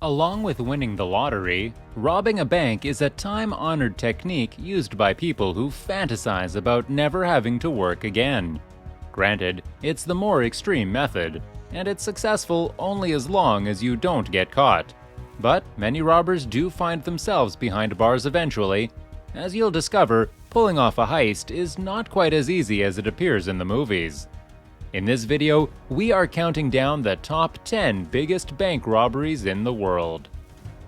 Along with winning the lottery, robbing a bank is a time-honored technique used by people who fantasize about never having to work again. Granted, it's the more extreme method, and it's successful only as long as you don't get caught. But many robbers do find themselves behind bars eventually. As you'll discover, pulling off a heist is not quite as easy as it appears in the movies. In this video, we are counting down the top 10 biggest bank robberies in the world.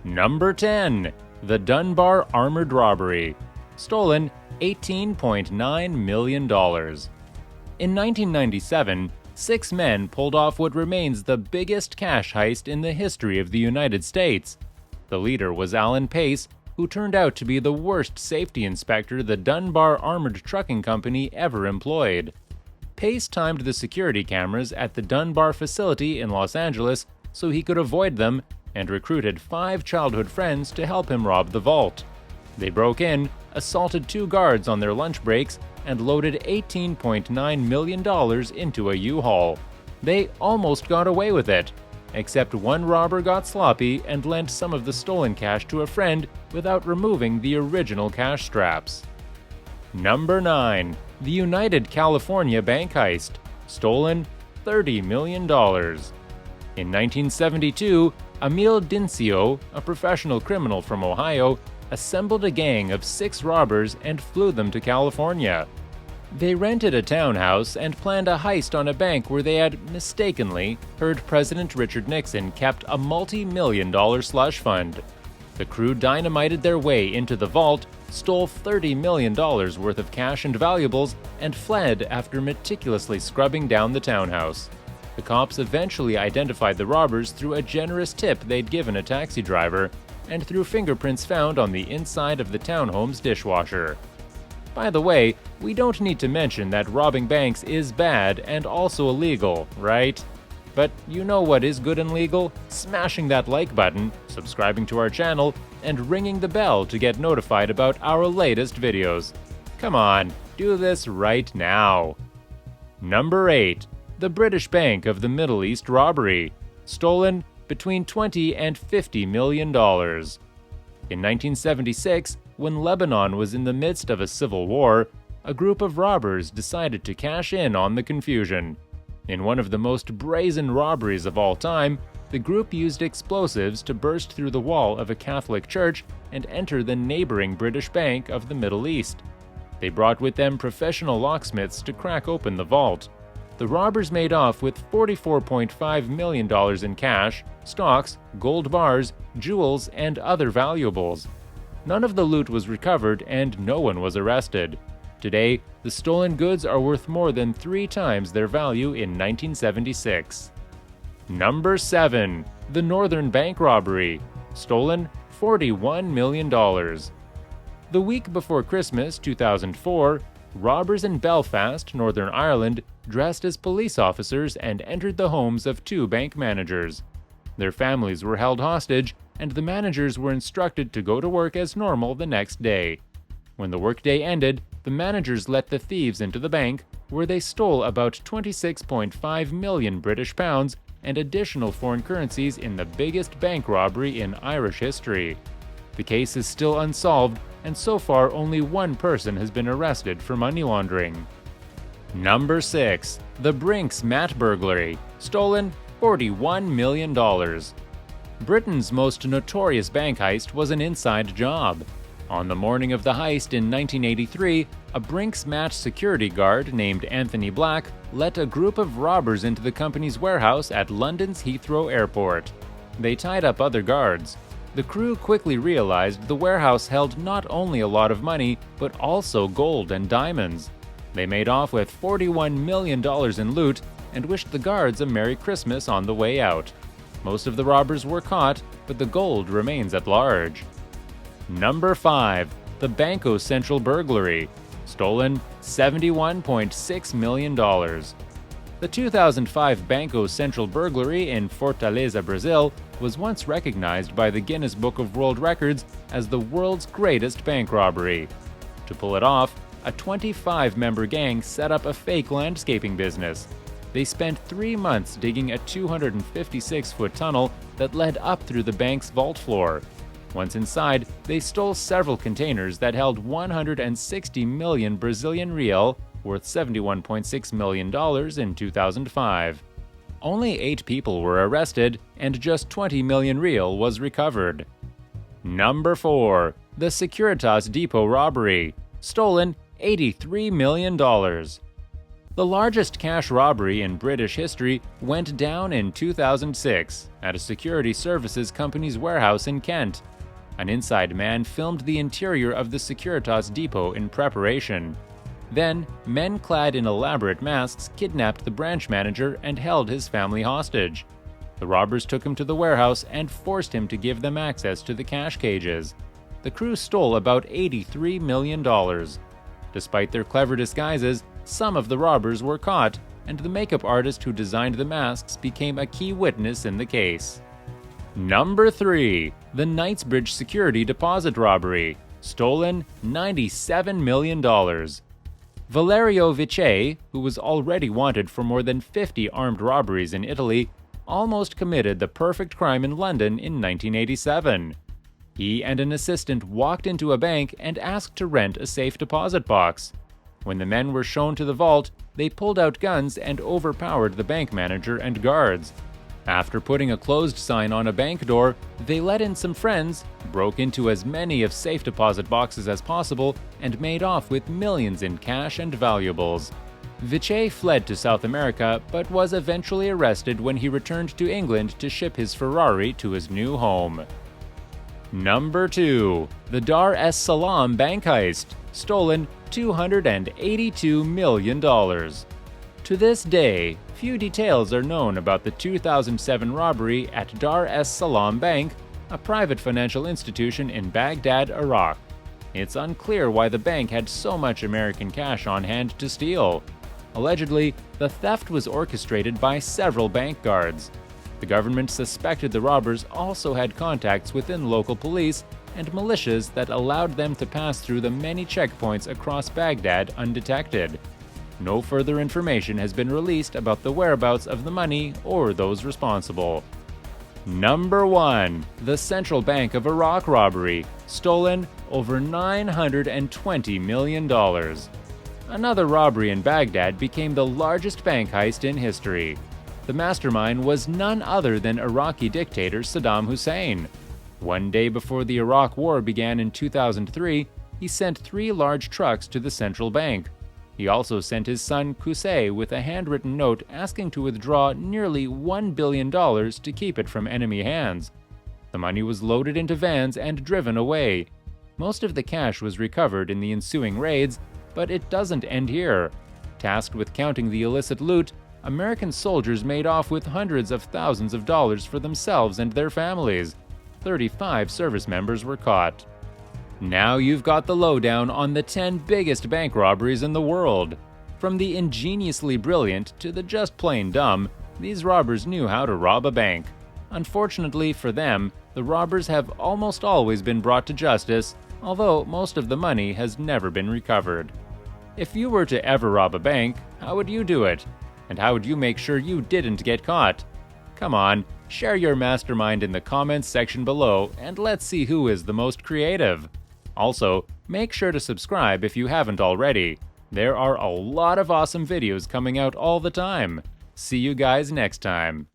Number 10. The Dunbar Armored Robbery. Stolen $18.9 million. In 1997, 6 men pulled off what remains the biggest cash heist in the history of the United States. The leader was Alan Pace, who turned out to be the worst safety inspector the Dunbar Armored Trucking Company ever employed. Pace timed the security cameras at the Dunbar facility in Los Angeles so he could avoid them, and recruited 5 childhood friends to help him rob the vault. They broke in, assaulted 2 guards on their lunch breaks, and loaded $18.9 million into a U-Haul. They almost got away with it, except one robber got sloppy and lent some of the stolen cash to a friend without removing the original cash straps. Number 9. The United California Bank Heist. Stolen $30 million. In 1972, Amil Dinsio, a professional criminal from Ohio, assembled a gang of 6 robbers and flew them to California. They rented a townhouse and planned a heist on a bank where they had mistakenly heard President Richard Nixon kept a multi-million-dollar slush fund. The crew dynamited their way into the vault, stole $30 million worth of cash and valuables, and fled after meticulously scrubbing down the townhouse. The cops eventually identified the robbers through a generous tip they'd given a taxi driver, and through fingerprints found on the inside of the townhome's dishwasher. By the way, we don't need to mention that robbing banks is bad and also illegal, right? But you know what is good and legal? Smashing that like button, subscribing to our channel, and ringing the bell to get notified about our latest videos. Come on, do this right now. Number 8. The British Bank of the Middle East Robbery. Stolen between $20 and $50 million. In 1976, when Lebanon was in the midst of a civil war, a group of robbers decided to cash in on the confusion. In one of the most brazen robberies of all time, the group used explosives to burst through the wall of a Catholic church and enter the neighboring British Bank of the Middle East. They brought with them professional locksmiths to crack open the vault. The robbers made off with $44.5 million in cash, stocks, gold bars, jewels, and other valuables. None of the loot was recovered and no one was arrested. Today, the stolen goods are worth more than 3 times their value in 1976. Number 7. The Northern Bank Robbery. Stolen $41 million. The week before Christmas 2004, robbers in Belfast, Northern Ireland, dressed as police officers and entered the homes of 2 bank managers. Their families were held hostage, and the managers were instructed to go to work as normal the next day. When the workday ended, the managers let the thieves into the bank, where they stole about 26.5 million British pounds and additional foreign currencies in the biggest bank robbery in Irish history. The case is still unsolved, and so far only one person has been arrested for money laundering. Number 6. The Brink-Mat burglary. Stolen $41 million. Britain's most notorious bank heist was an inside job. On the morning of the heist in 1983, a Brink-Mat security guard named Anthony Black let a group of robbers into the company's warehouse at London's Heathrow Airport. They tied up other guards. The crew quickly realized the warehouse held not only a lot of money, but also gold and diamonds. They made off with $41 million in loot and wished the guards a Merry Christmas on the way out. Most of the robbers were caught, but the gold remains at large. Number 5. The Banco Central burglary. Stolen $71.6 million. The 2005 Banco Central burglary in Fortaleza, Brazil, was once recognized by the Guinness Book of World Records as the world's greatest bank robbery. To pull it off, a 25-member gang set up a fake landscaping business. They spent 3 months digging a 256-foot tunnel that led up through the bank's vault floor. Once inside, they stole several containers that held 160 million Brazilian real, worth $71.6 million in 2005. Only 8 people were arrested, and just 20 million real was recovered. Number 4. The Securitas Depot robbery. Stolen $83 million. The largest cash robbery in British history went down in 2006 at a security services company's warehouse in Kent. An inside man filmed the interior of the Securitas depot in preparation. Then, men clad in elaborate masks kidnapped the branch manager and held his family hostage. The robbers took him to the warehouse and forced him to give them access to the cash cages. The crew stole about $83 million. Despite their clever disguises, some of the robbers were caught, and the makeup artist who designed the masks became a key witness in the case. Number 3. The Knightsbridge Security Deposit robbery. Stolen $97 million. Valerio Vice, who was already wanted for more than 50 armed robberies in Italy, almost committed the perfect crime in London in 1987. He and an assistant walked into a bank and asked to rent a safe deposit box. When the men were shown to the vault, they pulled out guns and overpowered the bank manager and guards. After putting a closed sign on a bank door, they let in some friends, broke into as many of safe deposit boxes as possible, and made off with millions in cash and valuables. Vice fled to South America, but was eventually arrested when he returned to England to ship his Ferrari to his new home. Number 2. The Dar es Salaam Bank heist. Stolen $282 million. To this day, few details are known about the 2007 robbery at Dar es Salaam Bank, a private financial institution in Baghdad, Iraq. It's unclear why the bank had so much American cash on hand to steal. Allegedly, the theft was orchestrated by several bank guards. The government suspected the robbers also had contacts within local police and militias that allowed them to pass through the many checkpoints across Baghdad undetected. No further information has been released about the whereabouts of the money or those responsible. Number 1. The Central Bank of Iraq robbery. Stolen over $920 million. Another robbery in Baghdad became the largest bank heist in history. The mastermind was none other than Iraqi dictator Saddam Hussein. One day before the Iraq War began in 2003, he sent 3 large trucks to the central bank. He also sent his son Qusay with a handwritten note asking to withdraw nearly $1 billion to keep it from enemy hands. The money was loaded into vans and driven away. Most of the cash was recovered in the ensuing raids, but it doesn't end here. Tasked with counting the illicit loot, American soldiers made off with hundreds of thousands of dollars for themselves and their families. 35 service members were caught. Now you've got the lowdown on the 10 biggest bank robberies in the world. From the ingeniously brilliant to the just plain dumb, these robbers knew how to rob a bank. Unfortunately for them, the robbers have almost always been brought to justice, although most of the money has never been recovered. If you were to ever rob a bank, how would you do it? And how would you make sure you didn't get caught? Come on, share your mastermind in the comments section below and let's see who is the most creative. Also, make sure to subscribe if you haven't already. There are a lot of awesome videos coming out all the time. See you guys next time.